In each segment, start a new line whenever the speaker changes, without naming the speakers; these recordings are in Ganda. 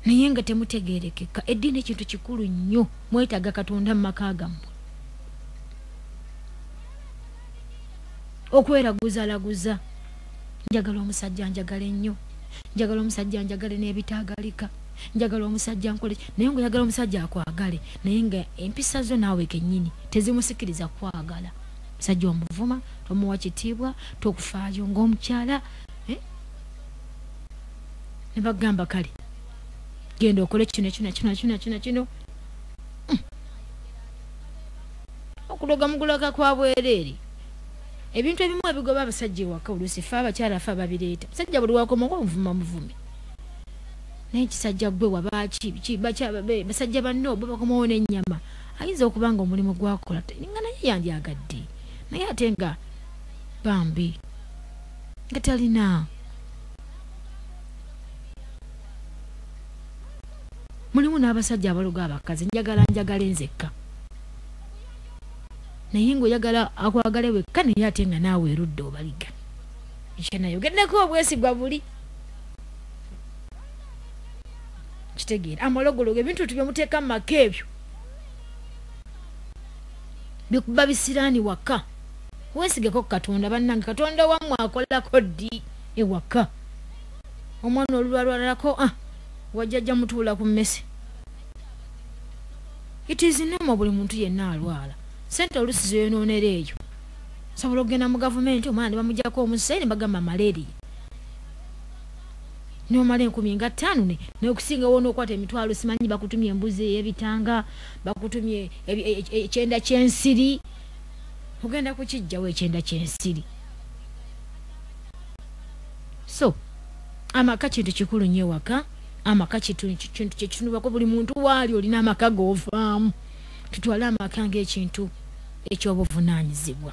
naye nga temutegeerekeka. Eddiini kintu kikulu nnyo, mwetaaga Katonda mu maka gammwe. Okweraguza njagala omusajja njagala ennyo, njagala omusajja njagale n'ebitaagalika, njagala omusajja nkole, naye ng'oyagala omusajja akwagale naye nga empisa zo naawe kennyini tezimusikiriza kwagala. Musajja omuvuma, tomuwa kitiibwa, tokufaayo ng'omukyala. Ne bagamba kale genda okole kino okuloga mugulaga kwa bwereere. Ebintu ebimu ebigoba abasajja ewaka oluusi ffe abakyala ffe ababireeta. Musajja buli wakomawo omuvuma muvumi, naye ekisajja gwe wabaaki basajja banno bo bakomawo n'ennyama. Ayinza okuba nga omulimu gwakola nga naye yandyagadde, naye ate nga bambi nga talina. Mulimu n'abasajja abaloga abakazi, njagala nzekka, naye ng'oyagala akwagale wekka naye ate nga naawe erudde obaliga. Ekyenayogeddeko obwesigwa buli kitegeera. Amalogologo ebintu tubyemuteeka mu maka ebyo bikuba bisiraani waka. Weesigeko ku Katonda bannange, Katonda wammwe akolako ddi ewaka. Omwana olulwalwalako wajjajja mutuula ku mmese. It is normal buli muntu yenna alwala. Sente oluusi zeyonoonera eyo. Sobola okugenda mu gavumenti omwana ne bamugyako omusaayi ne bagamba malaria. N'omala 15,000 naye okusingawo n'okwata emitwalo simanyi bakutumye embuzi ey'ebitanga, bakutumye ekyenda ky'ensiri. Ogenda kukijjawo ekyenda ky'ensiri. So amaka kintu kikulu nnyo ewaka. Amaka kintu kyekitunubako buli muntu waali olina amaka g'ovaamu. Tutwale amaka ng'ekintu ekyobuvunaanyizibwa.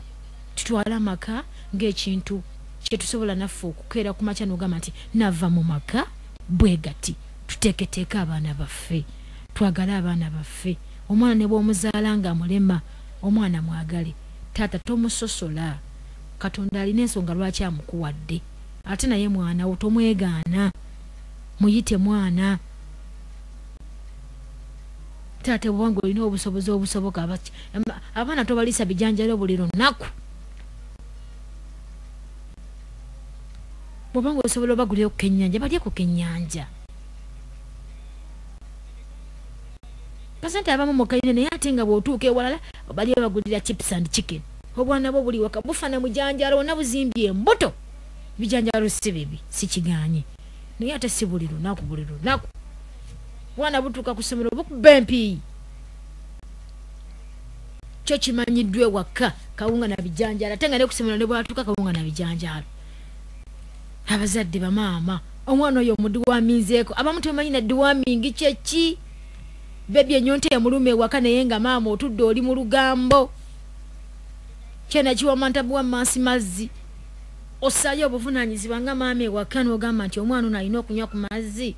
Tutwale amaka ng'ekintu kyetusobola naffe okukeera ku makya n'ogamba nti nava mu maka bwe gati. Tuteeketeeke abaana baffe, twagale abaana baffe. Omwana ne bw'omuzaala nga mulema, omwana mwagale. Taata tomusosola. Katonda alina ensonga lwaki amukuwadde. Ate naye mwana wo tomwegaana, muyite mwana. Taata bwanga olina obusobozi obusoboka abaana tobaliisa bijanjalo buli lunaku. Bw'obanga osobola obagulira ku kennyanja balye ku kennyanja. Kasente abamu mukalina naye ate nga bw'otuuka ewalala balye bagulira chips and chicken. Obwana bwo buli waka bufana mujanjalo wonna buzimbye embuto. Bijanjalo si bibi, si kiganye. Naye ate si buli lunaku. Bwana butuuka ku ssomero bukuba empi. Kyo kimanyiddwa ewaka kawunga na bijanjalo, ate nga ne ku ssomero ne bwatuuka kawunga na bijanjalo. Abazadde bamaama, omwana oyo omudiwaminzeeko. Abamu tebamanyi na diwamingi kyeki. Bebi ennyonta emuluma ewaka naye nga maama otudde oli mu lugambo. Kyena kiwamanta buwa mansi mazzi. Osaayo obuvunaanyizibwa nga maama ewaka n'ogamba nti omwana ono alina okunywa ku mazzi.